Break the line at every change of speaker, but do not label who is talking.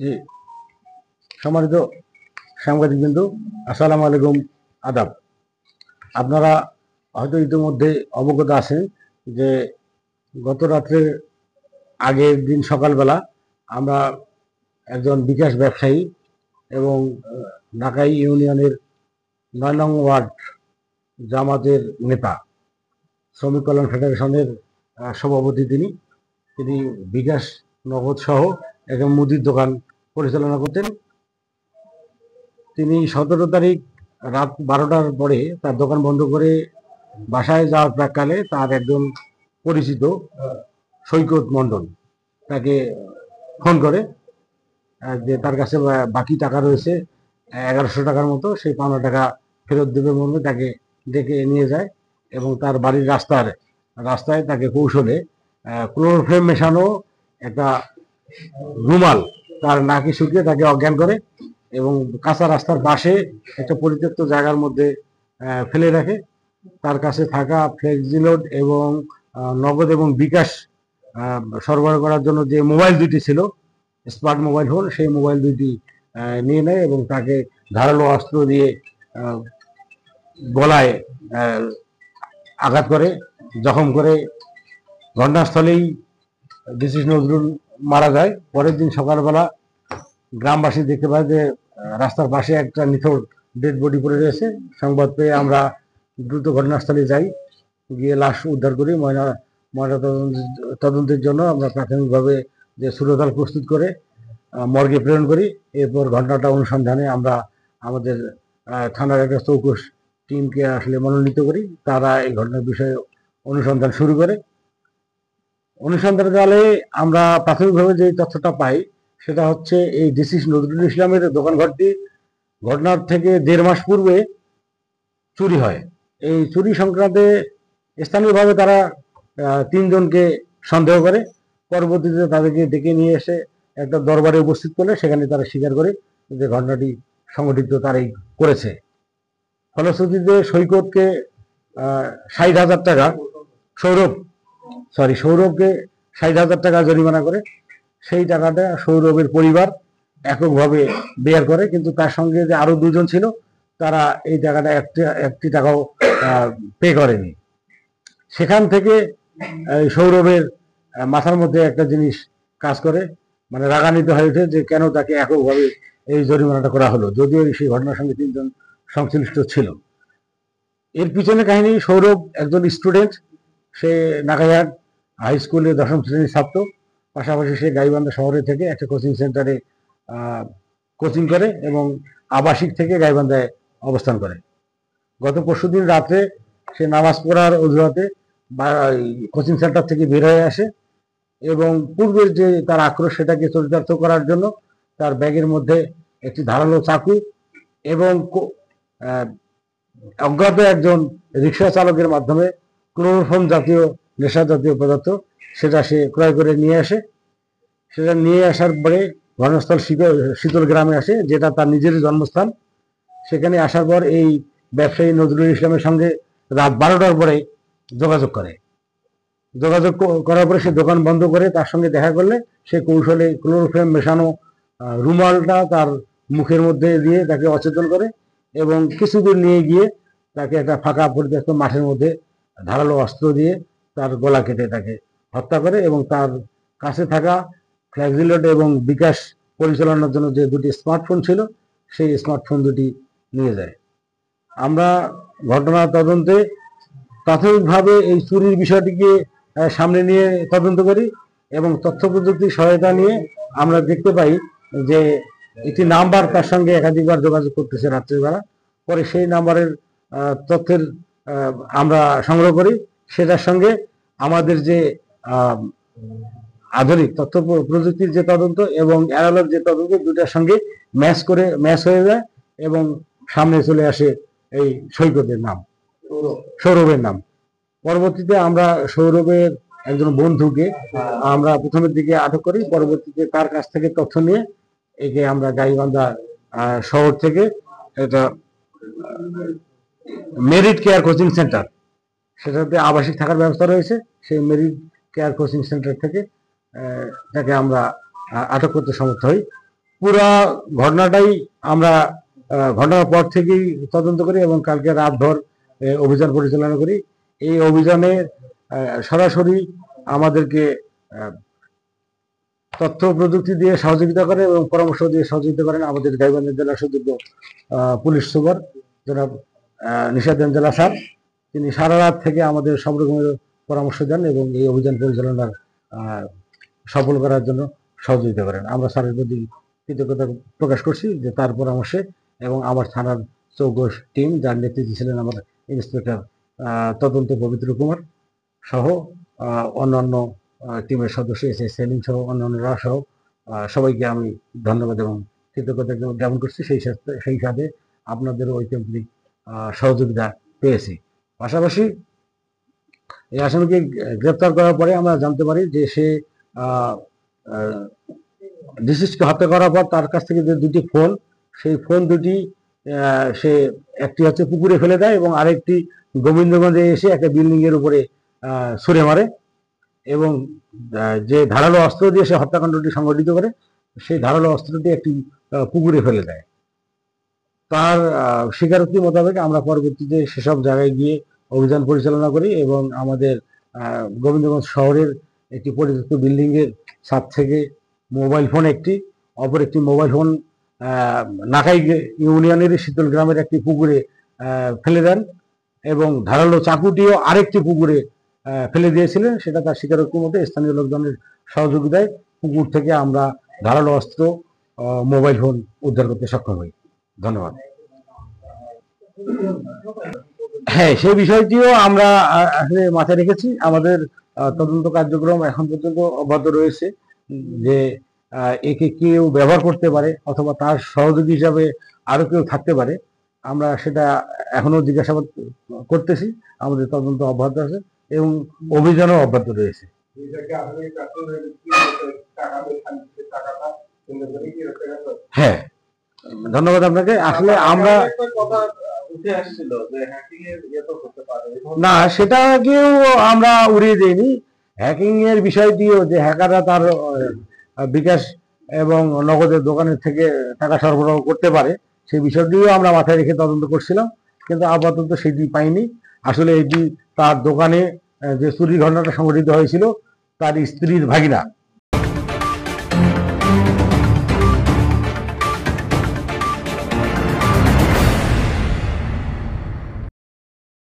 জি, সম্মানিত সাংবাদিক বিন্দু, আসসালামু আলাইকুম, আদাব। আপনারা হয়তো ইতিমধ্যে অবগত আছেন যে গত রাত্রের আগের দিন সকালবেলা আমরা একজন বিকাশ ব্যবসায়ী এবং ঢাকাই ইউনিয়নের ৯ নং ওয়ার্ড জামাতের নেতা, শ্রমিক কল্যাণ ফেডারেশনের সভাপতি, তিনি বিকাশ নগদ সহ একজন মুদির দোকান পরিচালনা করতেন। তিনি 17 তারিখ রাত 12টার পরে তার দোকান বন্ধ করে বাসায় যাওয়ার প্রাককালে তার একজন পরিচিত সৈকত মণ্ডল তাকে ফোন করে যে তার কাছে বাকি টাকা রয়েছে 1100 টাকার মতো, সেই পাওনা টাকা ফেরত দেবে মর্মে তাকে ডেকে নিয়ে যায় এবং তার বাড়ির রাস্তায় তাকে কৌশলে ক্লোরোফেম মেশানো একটা রুমাল তার নাকে শুকিয়ে তাকে অজ্ঞান করে এবং কাঁচা রাস্তার পাশে একটা পরিত্যক্ত জায়গার মধ্যে ফেলে রাখে। তার কাছে থাকা ফ্লেক্সিলোড এবং নগদ এবং বিকাশ সরবরাহ করার জন্য যে মোবাইল দুইটি ছিল, স্মার্ট মোবাইল ফোন, সেই মোবাইল দুইটি নিয়ে নেয় এবং তাকে ধারালো অস্ত্র দিয়ে গলায় আঘাত করে, জখম করে। ঘটনাস্থলেই ডিসি নজরুল মারা যায়। পরের দিন সকালবেলা গ্রামবাসী দেখতে পায় যে রাস্তার পাশে একটা নিথর ডেড বডি পড়ে রয়েছে। সংবাদ পেয়ে আমরা দ্রুত ঘটনাস্থলে যাই, গিয়ে লাশ উদ্ধার করি। ময়না তদন্তের জন্য আমরা প্রাথমিকভাবে যে সুরতাল প্রস্তুত করে মর্গে প্রেরণ করি। এরপর ঘটনাটা অনুসন্ধানে আমরা আমাদের থানার একটা চৌকস টিমকে আসলে মনোনীত করি। তারা এই ঘটনার বিষয়ে অনুসন্ধান শুরু করে। অনুসন্ধানের কালে আমরা প্রাথমিকভাবে যে তথ্যটা পাই সেটা হচ্ছে এই ডিসি নজরুল ইসলামের দোকানঘরটি ঘটনার থেকে 1.5 মাস পূর্বে চুরি হয়। এই চুরি সংক্রান্তে স্থানীয়ভাবে তারা 3 জনকে সন্দেহ করে। পরবর্তীতে তাদেরকে ডেকে নিয়ে এসে একটা দরবারে উপস্থিত করলে সেখানে তারা স্বীকার করে যে ঘটনাটি সংগঠিত তারাই করেছে। ফলশ্রুতিতে সৈকতকে 60,000 টাকা, সৌরভকে 60,000 টাকা জরিমানা করে। সেই টাকাটা সৌরভের পরিবার এককভাবে বেয়ার করে, কিন্তু তার সঙ্গে যে আরো 2 জন ছিল তারা এই টাকাটা একটি টাকাও পে করেনি। সেখান থেকে সৌরভের মাথার মধ্যে একটা জিনিস কাজ করে, মানে রাগান্বিত হয়ে ওঠে যে কেন তাকে এককভাবে এই জরিমানাটা করা হলো, যদিও সেই ঘটনার সঙ্গে 3 জন সংশ্লিষ্ট ছিল। এর পিছনে কাহিনী, সৌরভ একজন স্টুডেন্ট, সে নাগাইহাট হাই স্কুলে 10ম শ্রেণীর ছাত্র। পাশাপাশি সে গাইবান্ধা শহরে থেকে একটা কোচিং সেন্টারে কোচিং করে এবং আবাসিক থেকে গাইবান্ধায় অবস্থান করে। গত পরশুদিন রাত্রে সে নামাজ পড়ার অজুহাতে কোচিং সেন্টার থেকে বের হয়ে আসে এবং পূর্বের যে তার আক্রোশ সেটাকে চরিতার্থ করার জন্য তার ব্যাগের মধ্যে একটি ধারালো চাকু এবং অজ্ঞাত একজন রিক্সা চালকের মাধ্যমে ক্লোরোফর্ম জাতীয় নেশা জাতীয় পদার্থ সেটা সে ক্রয় করে নিয়ে আসে। সেটা নিয়ে আসার পরে ঘটনাস্থল শীতল গ্রামে আসে, যেটা তার নিজের জন্মস্থান। সেখানে আসার পর এই ব্যবসায়ী নজরুল ইসলামের সঙ্গে রাত 12টার পরে যোগাযোগ করার পরে সে দোকান বন্ধ করে তার সঙ্গে দেখা করলে সে কৌশলে ক্লোরোফর্ম মেশানো রুমালটা তার মুখের মধ্যে দিয়ে তাকে অচেতন করে এবং কিছু দূর নিয়ে গিয়ে তাকে একটা ফাঁকা পরিত্যক্ত মাঠের মধ্যে ধারালো অস্ত্র দিয়ে তার গলা কেটে তাকে হত্যা করে এবং তার কাছে থাকা ফ্ল্যাক্সিলোড এবং বিকাশ পরিচালনার জন্য যে 2টি স্মার্টফোন ছিল সেই স্মার্টফোন দুটি নিয়ে যায়। আমরা ঘটনা তদন্তে প্রাথমিকভাবে এই চুরির বিষয়টিকে সামনে নিয়ে তদন্ত করি এবং তথ্য প্রযুক্তির সহায়তা নিয়ে আমরা দেখতে পাই যে একটি নাম্বার তার সঙ্গে একাধিকবার যোগাযোগ করতেছে রাত্রিবেলা। পরে সেই নাম্বারের তথ্যের আমরা সংগ্রহ করি, সেটার সঙ্গে আমাদের যে আধুনিক তথ্য প্রযুক্তির যে তদন্ত এবং অ্যানালগ যে তদন্ত, দুটার সঙ্গে ম্যাচ হয়ে যায় এবং সামনে চলে আসে এই সৈকতের নাম, সৌরভের নাম। পরবর্তীতে আমরা সৌরভের একজন বন্ধুকে আমরা প্রথমের দিকে আটক করি। পরবর্তীতে তার কাছ থেকে তথ্য নিয়ে একে আমরা গাইবান্ধা শহর থেকে এটা মেরিট কেয়ার কোচিং সেন্টার, সেটাতে আবাসিক থাকার ব্যবস্থা রয়েছে, সেই মেরিট কেয়ার কোচিং সেন্টার থেকে তাকে আমরা আটক করতে সমর্থ হই। পুরা ঘটনাটাই আমরা ঘটনার পর থেকেই তদন্ত করি এবং কালকে রাতভর অভিযান পরিচালনা করি। এই অভিযানে সরাসরি আমাদেরকে তথ্য প্রযুক্তি দিয়ে সহযোগিতা করে এবং পরামর্শ দিয়ে সহযোগিতা করেন আমাদের গাইবান্ধা জেলা সুযোগ্য পুলিশ সুপার জনাব নিশাদ জেলা স্যার। তিনি সারা রাত থেকে আমাদের সব রকমের পরামর্শ দেন এবং এই অভিযান পরিচালনার সফল করার জন্য সহযোগিতা করেন। আমরা স্যারের প্রতি কৃতজ্ঞতা প্রকাশ করছি যে তার পরামর্শে এবং আমার থানার চৌকস টিম, যার নেতৃত্বে ছিলেন আমার ইন্সপেক্টর তদন্ত পবিত্র কুমার সহ অন্যান্য টিমের সদস্য এস সেলিম সহ অন্যান্যরা সহ সবাইকে আমি ধন্যবাদ এবং কৃতজ্ঞতা জ্ঞাপন করছি। সেই সাথে আপনাদের ঐকান্তিক সহযোগিতা পেয়েছি। পাশাপাশি এই আসামিকে গ্রেপ্তার করার পরে আমরা জানতে পারি যে সে ডিসিজকে হত্যা করার পর তার কাছ থেকে যে দুটি ফোন, সেই ফোন দুটি সে একটি হচ্ছে পুকুরে ফেলে দেয় এবং আরেকটি গোবিন্দগঞ্জে এসে একটা বিল্ডিং এর উপরে ছুঁড়ে মারে এবং যে ধারালো অস্ত্র দিয়ে সে হত্যাকাণ্ডটি সংঘটিত করে সেই ধারালো অস্ত্রটি একটি পুকুরে ফেলে দেয়। তার স্বীকারোক্তি মোতাবেক আমরা পরবর্তীতে সেসব জায়গায় গিয়ে অভিযান পরিচালনা করি এবং আমাদের গোবিন্দগঞ্জ শহরের একটি পরিত্যক্ত বিল্ডিং এর ছাদ থেকে মোবাইল ফোন একটি, অপর একটি মোবাইল ফোন নাকাই ইউনিয়নের শীতল গ্রামের একটি পুকুরে ফেলে দেন এবং ধারালো চাকুটিও আরেকটি পুকুরে ফেলে দিয়েছিলেন। সেটা তার স্বীকারোক্তি মধ্যে স্থানীয় লোকজনের সহযোগিতায় পুকুর থেকে আমরা ধারালো অস্ত্র, মোবাইল ফোন উদ্ধার করতে সক্ষম হই। ধন্যবাদ। হ্যাঁ, সেই বিষয়টিও আমরা আসলে মাথায় রেখেছি। আমাদের তদন্ত কার্যক্রম এখন পর্যন্ত অব্যাহত রয়েছে যে একে কেউ ব্যবহার করতে পারে অথবা তার সহযোগী হিসাবে আরো কেউ থাকতে পারে। আমরা সেটা এখনো জিজ্ঞাসাবাদ করতেছি। আমাদের তদন্ত অব্যাহত আছে এবং অভিযানও অব্যাহত রয়েছে। হ্যাঁ, ধন্যবাদ আপনাকে। আসলে আমরা না, সেটাকেও আমরা উড়িয়ে দিইনি। হ্যাকিং এর বিষয়টিও যে হ্যাকাররা তার বিকাশ এবং নগদের দোকানের থেকে টাকা সরবরাহ করতে পারে সেই বিষয়টিও আমরা মাথায় রেখে তদন্ত করছিলাম, কিন্তু আপাতত সেটি পাইনি। আসলে এটি তার দোকানে যে চুরির ঘটনাটা সংঘটিত হয়েছিল তার স্ত্রীর ভাগিনা